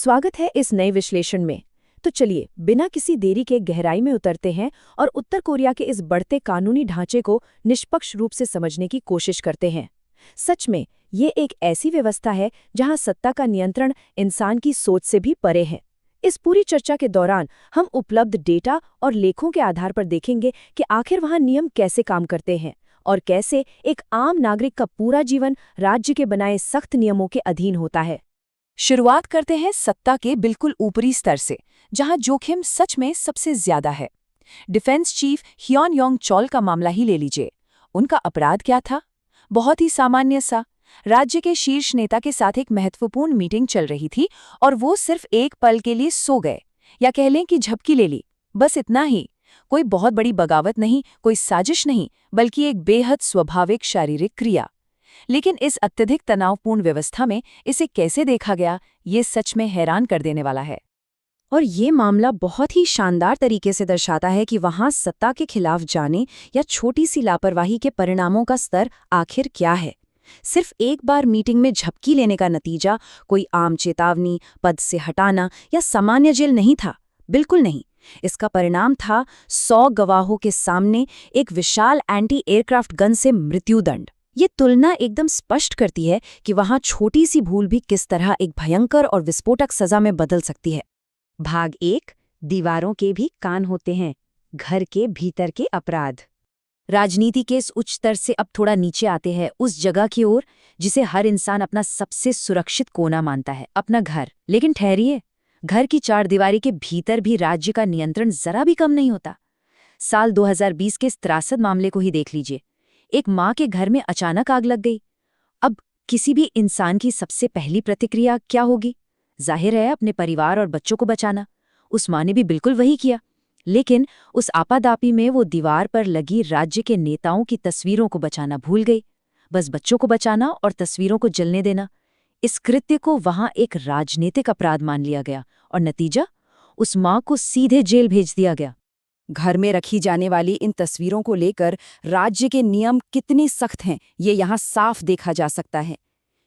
स्वागत है इस नए विश्लेषण में। तो चलिए बिना किसी देरी के गहराई में उतरते हैं और उत्तर कोरिया के इस बढ़ते कानूनी ढांचे को निष्पक्ष रूप से समझने की कोशिश करते हैं। सच में ये एक ऐसी व्यवस्था है जहां सत्ता का नियंत्रण इंसान की सोच से भी परे है। इस पूरी चर्चा के दौरान हम उपलब्ध डेटा और लेखों के आधार पर देखेंगे कि आखिर वहां नियम कैसे काम करते हैं और कैसे एक आम नागरिक का पूरा जीवन राज्य के बनाए सख्त नियमों के अधीन होता है। शुरुआत करते हैं सत्ता के बिल्कुल ऊपरी स्तर से, जहां जोखिम सच में सबसे ज्यादा है। डिफेंस चीफ हियॉन योंग चोल का मामला ही ले लीजिए। उनका अपराध क्या था? बहुत ही सामान्य सा। राज्य के शीर्ष नेता के साथ एक महत्वपूर्ण मीटिंग चल रही थी और वो सिर्फ एक पल के लिए सो गए, या कह लें कि झपकी ले ली। बस इतना ही। कोई बहुत बड़ी बगावत नहीं, कोई साजिश नहीं, बल्कि एक बेहद स्वाभाविक शारीरिक क्रिया। लेकिन इस अत्यधिक तनावपूर्ण व्यवस्था में इसे कैसे देखा गया, ये सच में हैरान कर देने वाला है। और ये मामला बहुत ही शानदार तरीके से दर्शाता है कि वहां सत्ता के खिलाफ जाने या छोटी सी लापरवाही के परिणामों का स्तर आखिर क्या है। सिर्फ एक बार मीटिंग में झपकी लेने का नतीजा कोई आम चेतावनी, पद से हटाना या सामान्य जेल नहीं था। बिल्कुल नहीं। इसका परिणाम था 100 गवाहों के सामने एक विशाल एंटी एयरक्राफ्ट गन से मृत्युदंड। ये तुलना एकदम स्पष्ट करती है कि वहां छोटी सी भूल भी किस तरह एक भयंकर और विस्फोटक सजा में बदल सकती है। भाग 1, दीवारों के भी कान होते हैं, घर के भीतर के अपराध। राजनीति के इस उच्च स्तर से अब थोड़ा नीचे आते हैं, उस जगह की ओर जिसे हर इंसान अपना सबसे सुरक्षित कोना मानता है, अपना घर। लेकिन ठहरिए, घर की चारदीवारी के भीतर भी राज्य का नियंत्रण जरा भी कम नहीं होता। साल 2020 के इस त्रासद मामले को ही देख लीजिए। एक माँ के घर में अचानक आग लग गई। अब किसी भी इंसान की सबसे पहली प्रतिक्रिया क्या होगी? जाहिर है अपने परिवार और बच्चों को बचाना। उस माँ ने भी बिल्कुल वही किया। लेकिन उस आपादापी में वो दीवार पर लगी राज्य के नेताओं की तस्वीरों को बचाना भूल गई। बस बच्चों को बचाना और तस्वीरों को जलने देना। इस कृत्य को वहां एक राजनीतिक अपराध मान लिया गया और नतीजा, उस माँ को सीधे जेल भेज दिया गया। घर में रखी जाने वाली इन तस्वीरों को लेकर राज्य के नियम कितने सख्त हैं, ये यहाँ साफ देखा जा सकता है।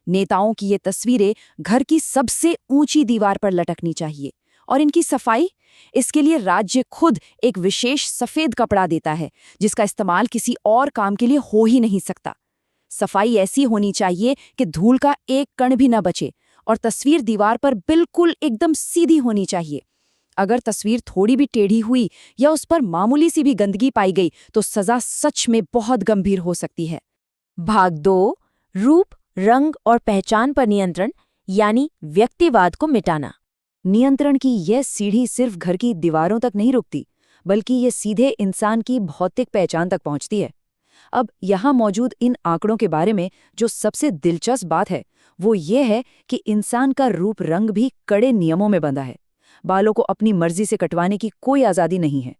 नेताओं की ये तस्वीरें घर की सबसे ऊंची दीवार पर लटकनी चाहिए। और इनकी सफाई, इसके लिए राज्य खुद एक विशेष सफेद कपड़ा देता है, जिसका इस्तेमाल किसी और काम के लिए हो ही नहीं सकता। सफाई ऐसी होनी चाहिए कि धूल का एक कण भी न बचे, और तस्वीर दीवार पर बिल्कुल एकदम सीधी होनी चाहिए। अगर तस्वीर थोड़ी भी टेढ़ी हुई या उस पर मामूली सी भी गंदगी पाई गई तो सजा सच में बहुत गंभीर हो सकती है। भाग 2, रूप, रंग और पहचान पर नियंत्रण, यानी व्यक्तिवाद को मिटाना। नियंत्रण की यह सीढ़ी सिर्फ घर की दीवारों तक नहीं रुकती, बल्कि ये सीधे इंसान की भौतिक पहचान तक पहुंचती है। अब यहाँ मौजूद इन आंकड़ों के बारे में जो सबसे दिलचस्प बात है वो ये है कि इंसान का रूप रंग भी कड़े नियमों में बंधा है। बालों को अपनी मर्जी से कटवाने की कोई आज़ादी नहीं है।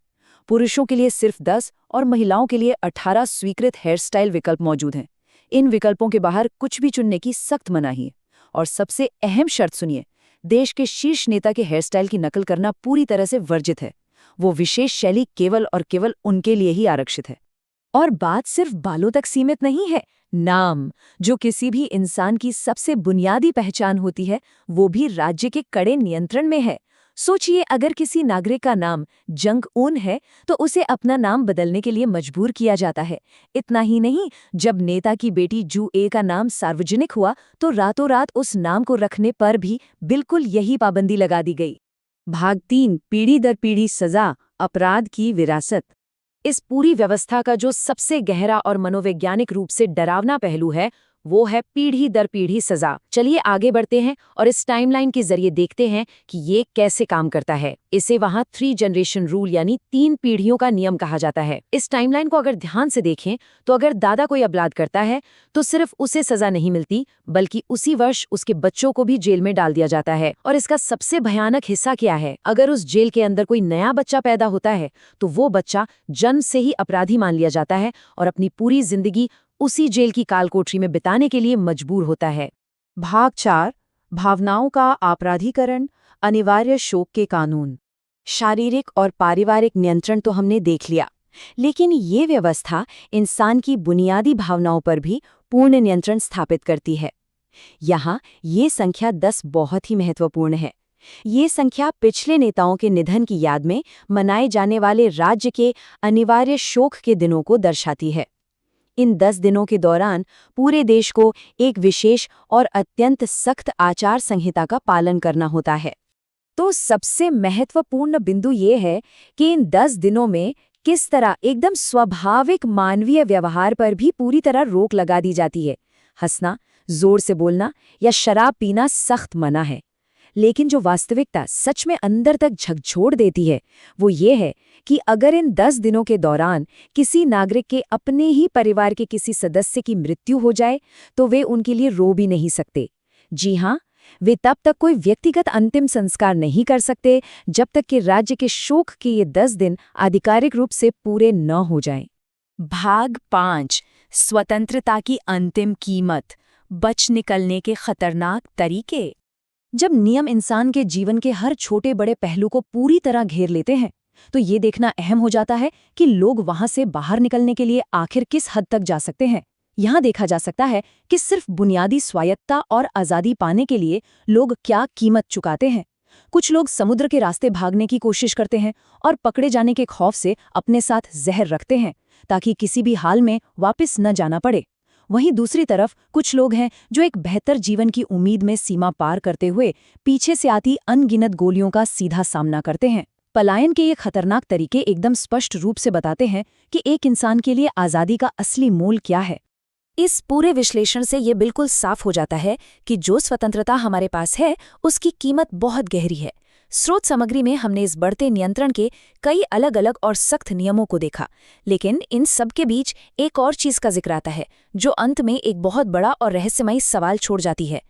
पुरुषों के लिए सिर्फ 10 और महिलाओं के लिए 18 स्वीकृत हेयर स्टाइल विकल्प मौजूद हैं। इन विकल्पों के बाहर कुछ भी चुनने की सख्त मनाही है। और सबसे अहम शर्त सुनिए, देश के शीर्ष नेता के हेयर स्टाइल की नकल करना पूरी तरह से वर्जित है। वो विशेष शैली केवल और केवल उनके लिए ही आरक्षित है। और बात सिर्फ बालों तक सीमित नहीं है। नाम, जो किसी भी इंसान की सबसे बुनियादी पहचान होती है, वो भी राज्य के कड़े नियंत्रण में है। सोचिए, अगर किसी नागरिक का नाम जंग ऊन है तो उसे अपना नाम बदलने के लिए मजबूर किया जाता है। इतना ही नहीं, जब नेता की बेटी जू ए का नाम सार्वजनिक हुआ तो रातों रात उस नाम को रखने पर भी बिल्कुल यही पाबंदी लगा दी गई। भाग 3, पीढ़ी दर पीढ़ी सजा, अपराध की विरासत। इस पूरी व्यवस्था का जो सबसे गहरा और मनोवैज्ञानिक रूप से डरावना पहलू है वो है पीढ़ी दर पीढ़ी सजा। चलिए आगे बढ़ते हैं और इस टाइमलाइन के जरिए देखते हैं कि ये कैसे काम करता है। इसे वहां 3 जनरेशन रूल यानी 3 पीढ़ियों का नियम कहा जाता है। इस टाइमलाइन को अगर ध्यान से देखें तो अगर दादा कोई अपराध करता है तो सिर्फ उसे सजा नहीं मिलती, बल्कि उसी वर्ष उसके बच्चों को भी जेल में डाल दिया जाता है। और इसका सबसे भयानक हिस्सा क्या है? अगर उस जेल के अंदर कोई नया बच्चा पैदा होता है तो वो बच्चा जन्म से ही अपराधी मान लिया जाता है और अपनी पूरी जिंदगी उसी जेल की कालकोठरी में बिताने के लिए मजबूर होता है। भाग 4, भावनाओं का आपराधीकरण, अनिवार्य शोक के कानून। शारीरिक और पारिवारिक नियंत्रण तो हमने देख लिया, लेकिन ये व्यवस्था इंसान की बुनियादी भावनाओं पर भी पूर्ण नियंत्रण स्थापित करती है। यहाँ ये संख्या 10 बहुत ही महत्वपूर्ण है, ये संख्या पिछले नेताओं के निधन की याद में मनाए जाने वाले राज्य के अनिवार्य शोक के दिनों को दर्शाती है। इन 10 दिनों के दौरान पूरे देश को एक विशेष और अत्यंत सख्त आचार संहिता का पालन करना होता है। तो सबसे महत्वपूर्ण बिंदु ये है कि इन 10 दिनों में किस तरह एकदम स्वाभाविक मानवीय व्यवहार पर भी पूरी तरह रोक लगा दी जाती है। हंसना, जोर से बोलना या शराब पीना सख्त मना है। लेकिन जो वास्तविकता सच में अंदर तक झकझोर देती है वो ये है कि अगर इन 10 दिनों के दौरान किसी नागरिक के अपने ही परिवार के किसी सदस्य की मृत्यु हो जाए तो वे उनके लिए रो भी नहीं सकते। जी हाँ, वे तब तक कोई व्यक्तिगत अंतिम संस्कार नहीं कर सकते जब तक कि राज्य के शोक के ये 10 दिन आधिकारिक रूप से पूरे न हो जाएं। भाग 5 स्वतंत्रता की अंतिम कीमत, बच निकलने के खतरनाक तरीके। जब नियम इंसान के जीवन के हर छोटे बड़े पहलू को पूरी तरह घेर लेते हैं तो ये देखना अहम हो जाता है कि लोग वहां से बाहर निकलने के लिए आखिर किस हद तक जा सकते हैं। यहाँ देखा जा सकता है कि सिर्फ बुनियादी स्वायत्तता और आज़ादी पाने के लिए लोग क्या कीमत चुकाते हैं। कुछ लोग समुद्र के रास्ते भागने की कोशिश करते हैं और पकड़े जाने के खौफ से अपने साथ जहर रखते हैं ताकि किसी भी हाल में वापस न जाना पड़े। वहीं दूसरी तरफ कुछ लोग हैं जो एक बेहतर जीवन की उम्मीद में सीमा पार करते हुए पीछे से आती अनगिनत गोलियों का सीधा सामना करते हैं। पलायन के ये खतरनाक तरीके एकदम स्पष्ट रूप से बताते हैं कि एक इंसान के लिए आज़ादी का असली मूल क्या है। इस पूरे विश्लेषण से ये बिल्कुल साफ हो जाता है कि जो स्वतंत्रता हमारे पास है उसकी कीमत बहुत गहरी है। स्रोत सामग्री में हमने इस बढ़ते नियंत्रण के कई अलग अलग और सख्त नियमों को देखा, लेकिन इन सब के बीच एक और चीज का जिक्र आता है जो अंत में एक बहुत बड़ा और रहस्यमयी सवाल छोड़ जाती है।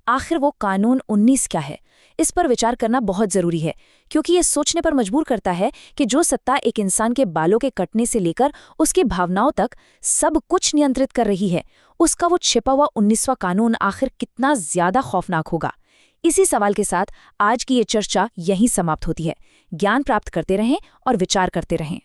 आखिर वो कानून 19 क्या है? इस पर विचार करना बहुत जरूरी है, क्योंकि ये सोचने पर मजबूर करता है कि जो सत्ता एक इंसान के बालों के कटने से लेकर उसकी भावनाओं तक सब कुछ नियंत्रित कर रही है, उसका वो छिपा हुआ 19वां कानून आखिर कितना ज्यादा खौफनाक होगा। इसी सवाल के साथ आज की ये चर्चा यहीं समाप्त होती है। ज्ञान प्राप्त करते रहें और विचार करते रहें।